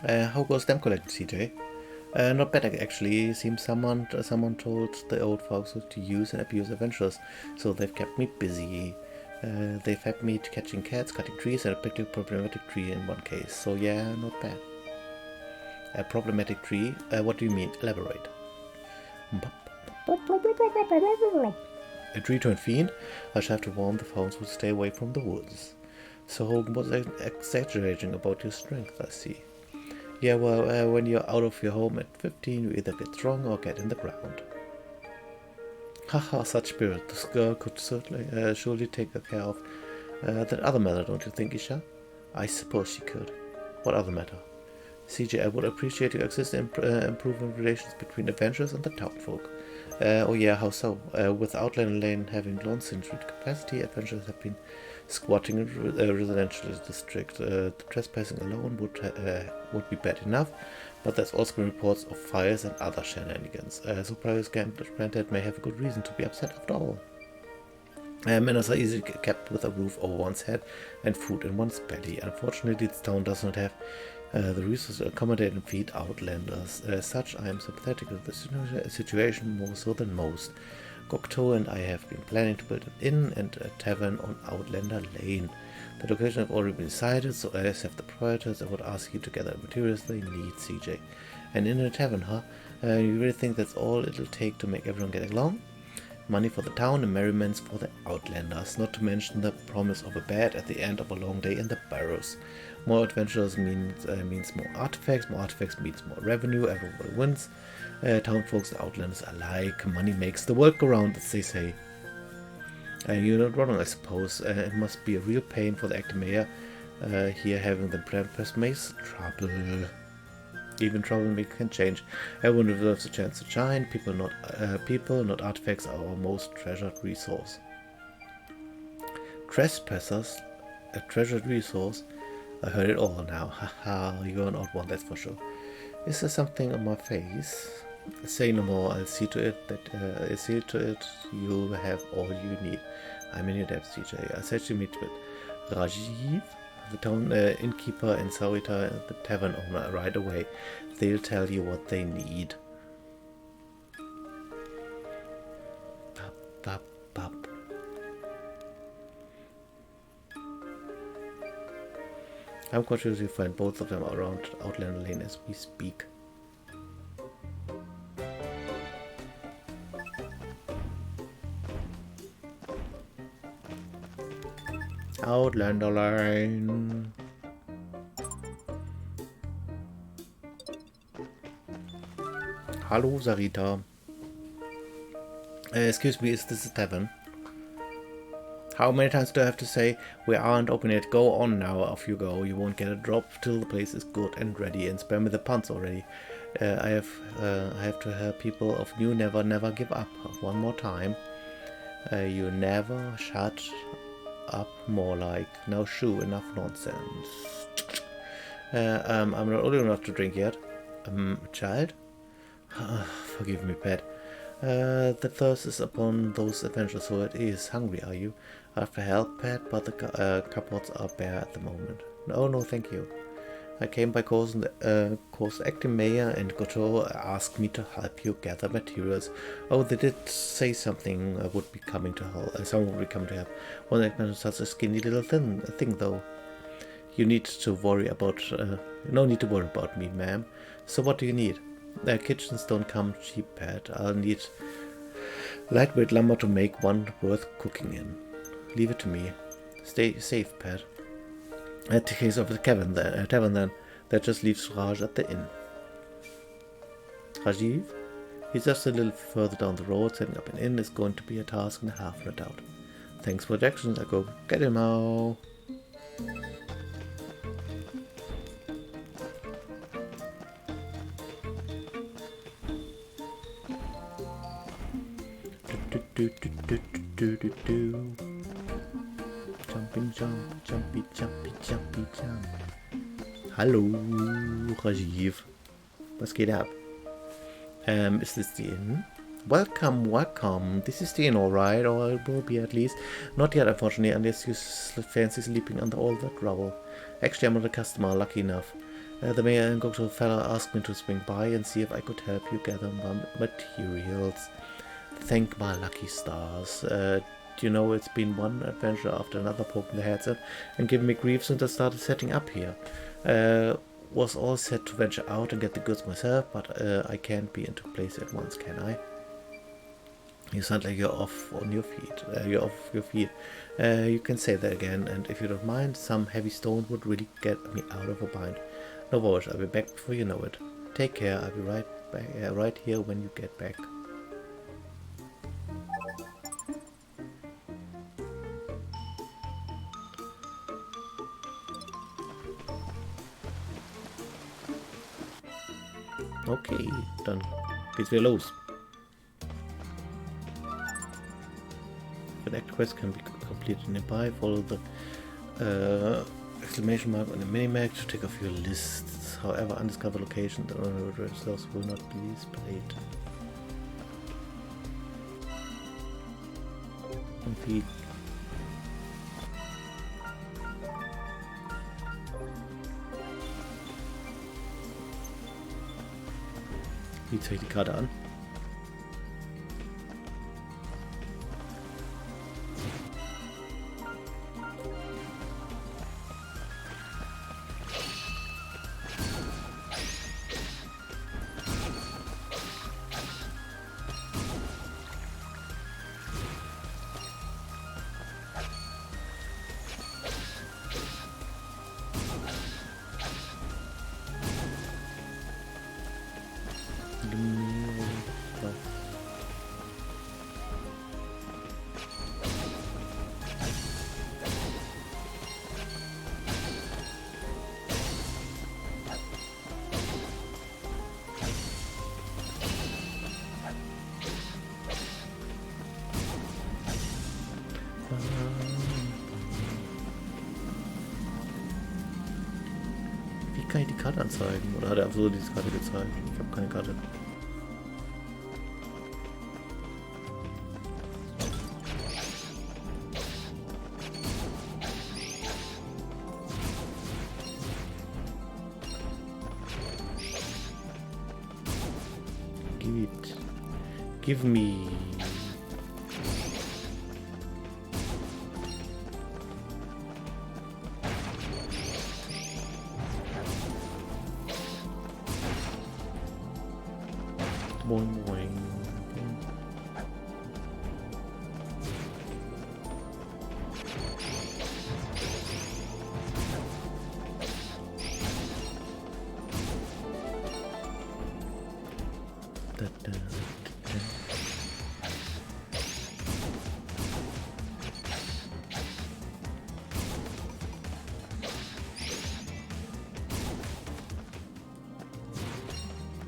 How goes them collecting, CJ? Not bad actually. Seems someone told the old folks to use and abuse adventurers, so they've kept me busy. They've had me catching cats, cutting trees, and a particularly problematic tree in one case. So yeah, not bad. A problematic tree? What do you mean? Elaborate. A tree turned fiend? I shall have to warn the phones to stay away from the woods. So Hogan was exaggerating about your strength, I see. Yeah, well, when you're out of your home at 15, you either get strong or get in the ground. Haha, such spirit. This girl could surely take care of that other matter, don't you think, Isha? I suppose she could. What other matter? CJ, I would appreciate your assistance in improving relations between adventurers and the townfolk. Oh yeah, how so? With Outland Lane having loan century capacity, adventurers have been squatting in a residential district. The trespassing alone would be bad enough, but there's also been reports of fires and other shenanigans. So Private Granddad may have a good reason to be upset after all. Manners are easily kept with a roof over one's head and food in one's belly. Unfortunately, this town does not have the resources to accommodate and feed outlanders. As such, I am sympathetic with the situation more so than most. Gokto and I have been planning to build an inn and a tavern on Outlander Lane. The location have already been decided, so as have the proprietors. I would ask you to gather the materials they need, CJ. An inn and a tavern, huh? You really think that's all it'll take to make everyone get along? Money for the town and merriments for the outlanders, not to mention the promise of a bed at the end of a long day in the barrows. More adventurers means more artifacts means more revenue, everybody wins. Town folks and outlanders alike, money makes the world go round, as they say. You're not wrong, I suppose. It must be a real pain for the acting mayor here having the press mace trouble. Even troublemaker can change. Everyone deserves a chance to shine. People, not artifacts, are our most treasured resource. Trespassers, a treasured resource. I heard it all now. Haha, you're an odd one, that's for sure. Is there something on my face? Say no more. I'll see to it you have all you need. I'm in your debt, CJ. I said you meet with Rajiv, the town innkeeper, and Sarita, the tavern owner, right away. They'll tell you what they need. Bop, bop, bop. I'm quite sure you'll find both of them around Outland Lane as we speak. Outlander Lane. Hello, Sarita. Excuse me, is this a tavern? How many times do I have to say, we aren't open yet, go on now, off you go, you won't get a drop till the place is good and ready, and spare me the puns already. I have to hear people of New never give up. One more time. You never shut up, more like, now shoo, enough nonsense. I'm not old enough to drink yet. Child? Forgive me, pet. The thirst is upon those adventures, so it is. Hungry, are you? After help, pet, but the cupboards are bare at the moment. No, thank you. I came by course acting mayor and Goto asked me to help you gather materials. Oh, they did say something would be coming to help. Someone would be coming to help. One that mentioned such a skinny little thing, though. You need to worry about. No need to worry about me, ma'am. So what do you need? Kitchens don't come cheap, pet. I'll need lightweight lumber to make one worth cooking in. Leave it to me. Stay safe, pet. At the case of the tavern then, that just leaves Raj at the inn. Rajiv? He's just a little further down the road. Setting up an inn is going to be a task and a half, no doubt. Thanks for the directions. I go get him now. Jumping jump, jumpy, jump. Hallo, Rajiv. Was geht ab? Is this the inn? Welcome. This is the inn, alright, or it will be at least. Not yet, unfortunately, unless you fancy sleeping under all that rubble. Actually, I'm not a customer, lucky enough. The Manga-Lasse fella asked me to swing by and see if I could help you gather materials. Thank my lucky stars. You know, it's been one adventure after another poking their heads in and giving me grief since I started setting up here. Was all set to venture out and get the goods myself, but I can't be into place at once, can I? You sound like you're off on your feet. You're off your feet. You can say that again, and if you don't mind, some heavy stone would really get me out of a bind. No worries, I'll be back before you know it. Take care, I'll be right back, right here when you get back. Okay, dann geht's wieder los. An quest can be completed nearby. Follow the exclamation mark on the minimap to take off your lists. However, undiscovered locations or results will not be displayed. Irgendwie. Wie zeige ich die Karte an? Wie kann ich die Karte anzeigen? Oder hat er einfach so diese Karte gezeigt? Ich habe keine Karte. Give me. Boing, boing.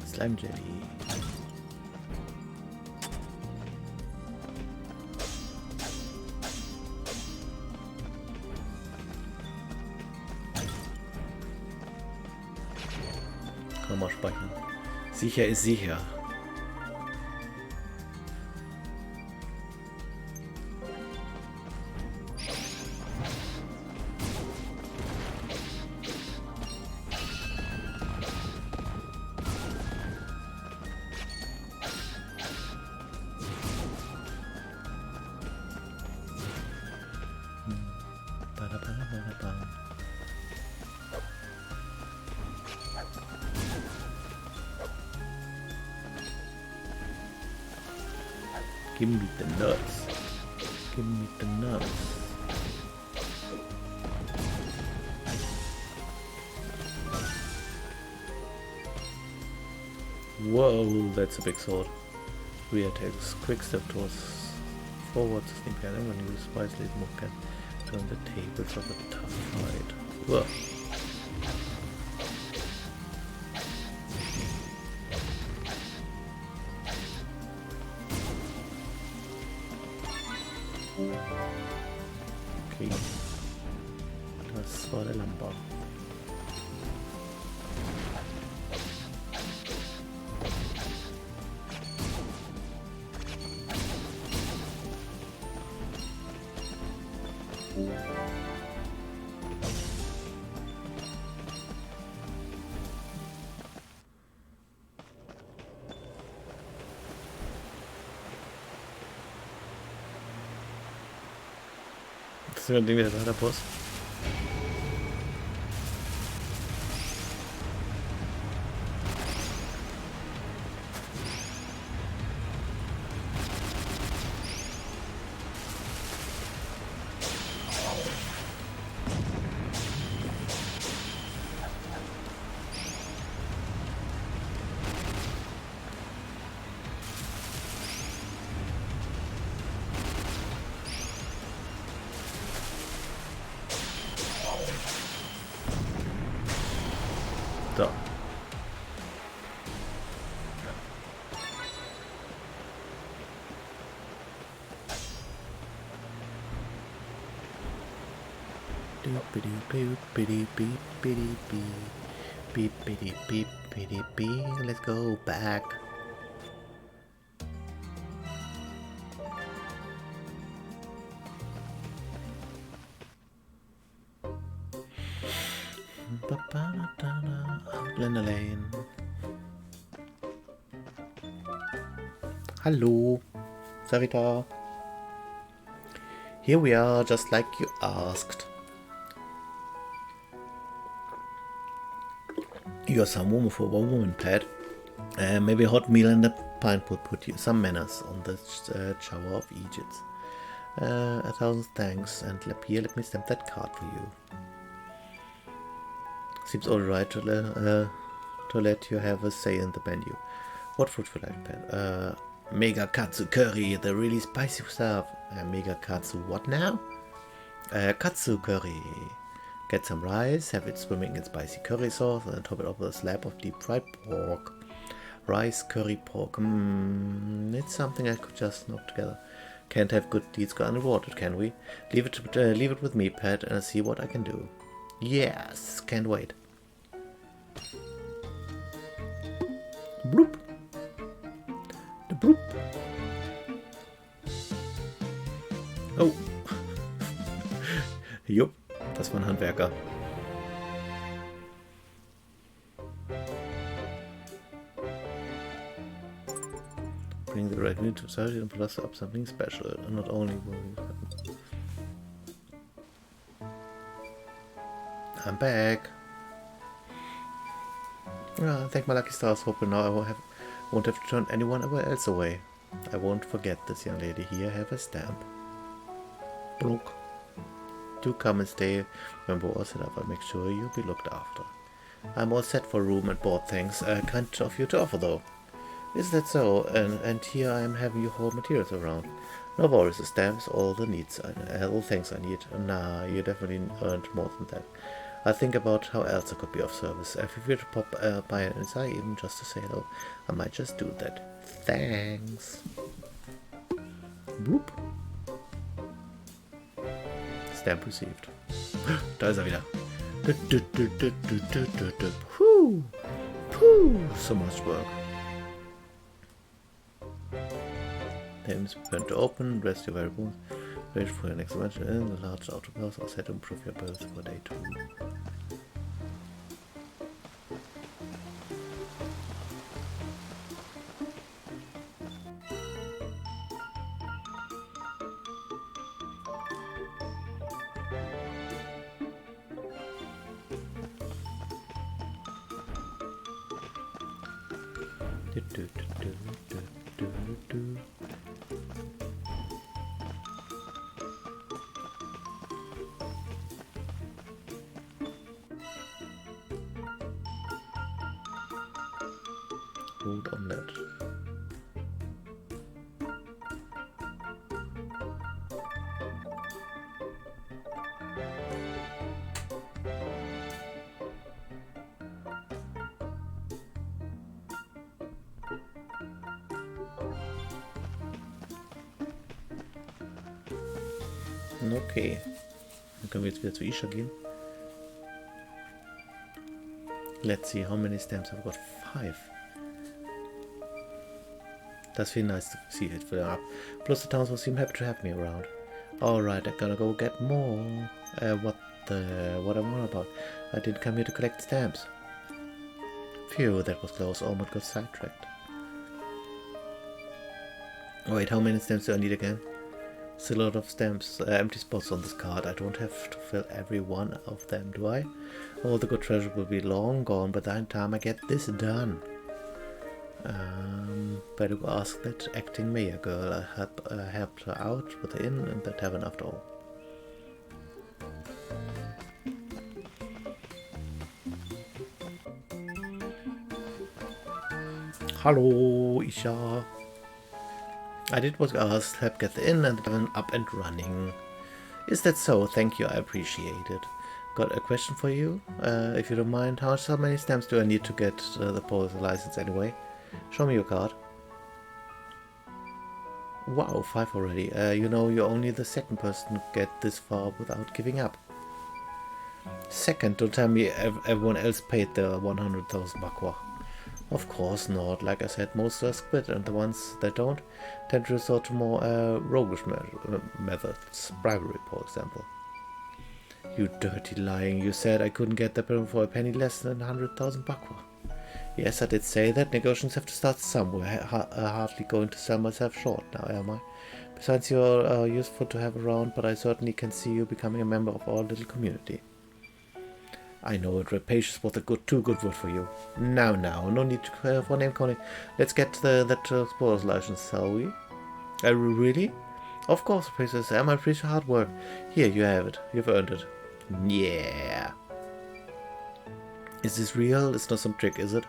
Slime Jelly. Kann man mal speichern. Sicher ist sicher. Give me the nuts. Give me the nuts. Whoa, that's a big sword. We attacks. Quick step towards forward to sneak behind when you use wisely move can turn the tables of a tough fight. Whoa. Okay. Das war der Lampe. So ein Ding wieder da, der Boss. So. Let's go back. Outlander Lane. Hallo, Sarita. Here we are, just like you asked. You're some woman for a woman, Pat. Maybe a hot meal and a pint would put you some manners on the shower of Egypt. 1,000 thanks, and here, let me stamp that card for you. Seems alright to let you have a say in the menu. What food would you like, Pat? Mega Katsu Curry, the really spicy stuff. Mega Katsu what now? Katsu Curry. Get some rice, have it swimming in spicy curry sauce, and top it off with a slab of deep fried pork. Rice, curry, pork. It's something I could just knock together. Can't have good deeds go unrewarded, can we? Leave it with me, Pat, and I'll see what I can do. Yes, can't wait. Bloop. The bloop. Oh. Jupp, das war ein Handwerker. Bring the right meat to society and plus up something special. And not only will I'm back. Thank my lucky stars, hoping now I won't have to turn anyone else away. I won't forget this young lady here. Have a stamp. Blunk. Do come and stay when we're all set up. I'll make sure you'll be looked after. I'm all set for room and board, thanks. Kind of you to offer though. Is that so? And here I am having you haul materials around. No worries, the stamps, all the needs, all things I need. Nah, you definitely earned more than that. I'll think about how else I could be of service. If you were to pop by inside, even just to say hello, I might just do that. Thanks. Boop. Stamp received. Da ist er wieder. Puh. Puh. So much work. Names prepare to open, rest your variables, wait for your next adventure in the large outer bus, or set to improve your bills for day 2. Gut on that. Okay. Dann können wir jetzt wieder zu Isha gehen. Let's see, how many stamps have I got? 5. That's really nice to see it fill up. Plus the townsfolk seem happy to have me around. Alright, I'm gonna go get more. What I'm on about? I didn't come here to collect stamps. Phew, that was close. Almost got sidetracked. Wait, how many stamps do I need again? Still a lot of stamps, empty spots on this card. I don't have to fill every one of them, do I? All the good treasure will be long gone by the time I get this done. Better go ask that acting mayor girl. I helped her out with the inn and the tavern after all. Hello, Isha. I did what I asked, help get the inn and the tavern up and running. Is that so? Thank you, I appreciate it. Got a question for you, if you don't mind. How many stamps do I need to get the policy license anyway? Show me your card. Wow, 5 already. You know, you're only the second person to get this far without giving up. Second, don't tell me everyone else paid the 100,000 bakwa. Of course not. Like I said, most just quit, and the ones that don't tend to resort to more roguish methods. Bribery, for example. You dirty lying. You said I couldn't get the bill for a penny less than 100,000 bakwa. Yes, I did say that. Negotiations have to start somewhere. Hardly going to sell myself short now, am I? Besides, you're useful to have around, but I certainly can see you becoming a member of our little community. I know it. Rapacious was a too good word for you. Now, no need for name calling. Let's get that explorer's license, shall we? Really? Of course, Princess. I appreciate hard work. Here, you have it. You've earned it. Yeah. Is this real? It's not some trick, is it?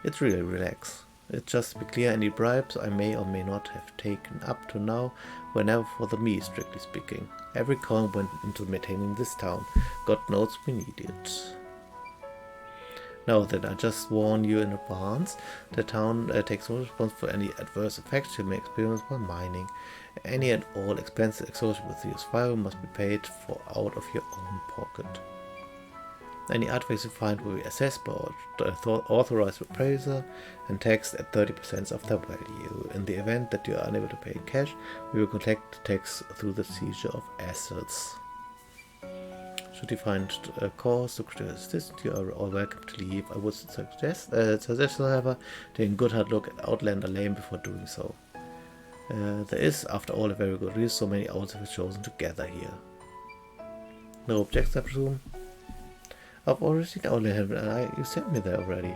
It's real. Relax. It's just to be clear, any bribes I may or may not have taken up to now were never for the me, strictly speaking. Every coin went into maintaining this town. God knows we need it. Now then, I just warn you in advance, the town takes no responsibility for any adverse effects you may experience while mining. Any and all expenses associated with use fire must be paid for out of your own pocket. Any artifacts you find will be assessed by authorized appraiser and taxed at 30% of their value. In the event that you are unable to pay in cash, we will collect the tax through the seizure of assets. Should you find a cause to critical assistance, you are all welcome to leave. I would suggest, however, taking a good hard look at Outlander Lane before doing so. There is, after all, a very good reason so many owls have chosen to gather here. No objections, I presume? I've already seen Outlander, you sent me there already.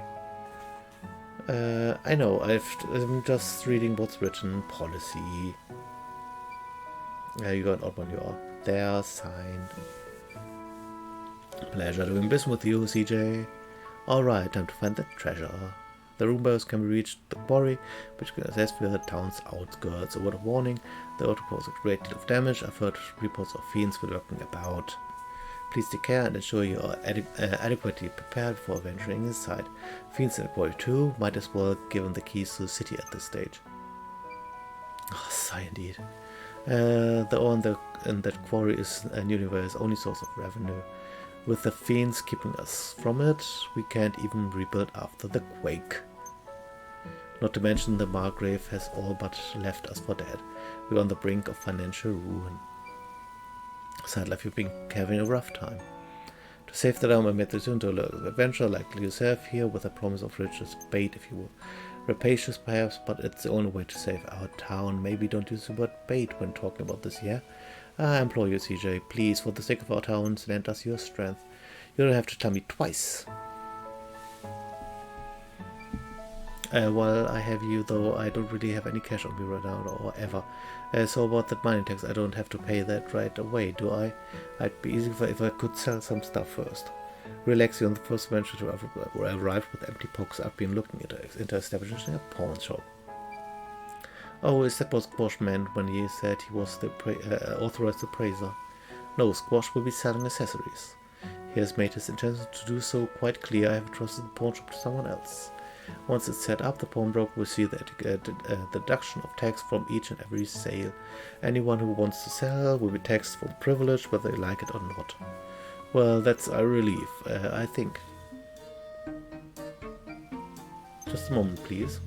I know, I'm just reading what's written. Policy. You got an odd one, you are. There, signed. Pleasure doing business with you, CJ. Alright, time to find the treasure. The room bells can be reached at the quarry, which can access via the town's outskirts. A word of warning, the auto causes a great deal of damage. I've heard reports of fiends lurking about. Please take care and ensure you are adequately prepared before venturing inside. Fiends in the quarry too, might as well given the keys to the city at this stage. Oh, sigh indeed. The ore in that quarry is Universe's only source of revenue. With the fiends keeping us from it, we can't even rebuild after the quake. Not to mention the Margrave has all but left us for dead. We're on the brink of financial ruin. Sounds like you've been having a rough time. To save the realm, I made the return to a adventure like yourself here with a promise of riches, bait if you will. Rapacious perhaps, but it's the only way to save our town. Maybe don't use the word bait when talking about this, yeah? I implore you, CJ, please, for the sake of our towns, lend us your strength. You don't have to tell me twice. While I have you, though, I don't really have any cash on me right now, or ever. So about that mining tax, I don't have to pay that right away, do I? It'd be easy if I could sell some stuff first. Relax, you're on the first venture to arrive with empty pockets. I've been looking into establishing a pawn shop. Oh, is that what Squash meant when he said he was the authorized appraiser? No, Squash will be selling accessories. He has made his intention to do so quite clear. I have entrusted the pawn shop to someone else. Once it's set up, the pawnbroker will see the deduction of tax from each and every sale. Anyone who wants to sell will be taxed for the privilege, whether they like it or not. Well, that's a relief, I think. Just a moment, please.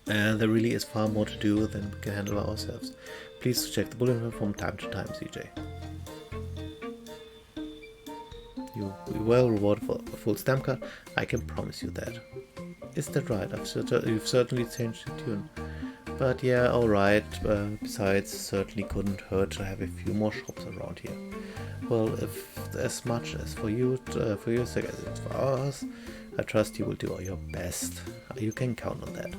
There really is far more to do than we can handle ourselves. Please check the bulletin from time to time, CJ. You'll be well rewarded for a full stamp card, I can promise you that. Is that right? You've certainly changed your tune. But yeah, alright. Besides, certainly couldn't hurt to have a few more shops around here. Well, if as much as for your sake as it's for ours, I trust you will do your best. You can count on that.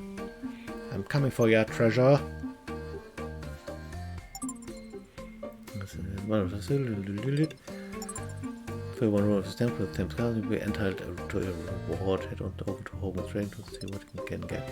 I'm coming for your treasure. For one row of stamp with them, you'll be entitled to a reward. Head on over to Home Train to see what you can get.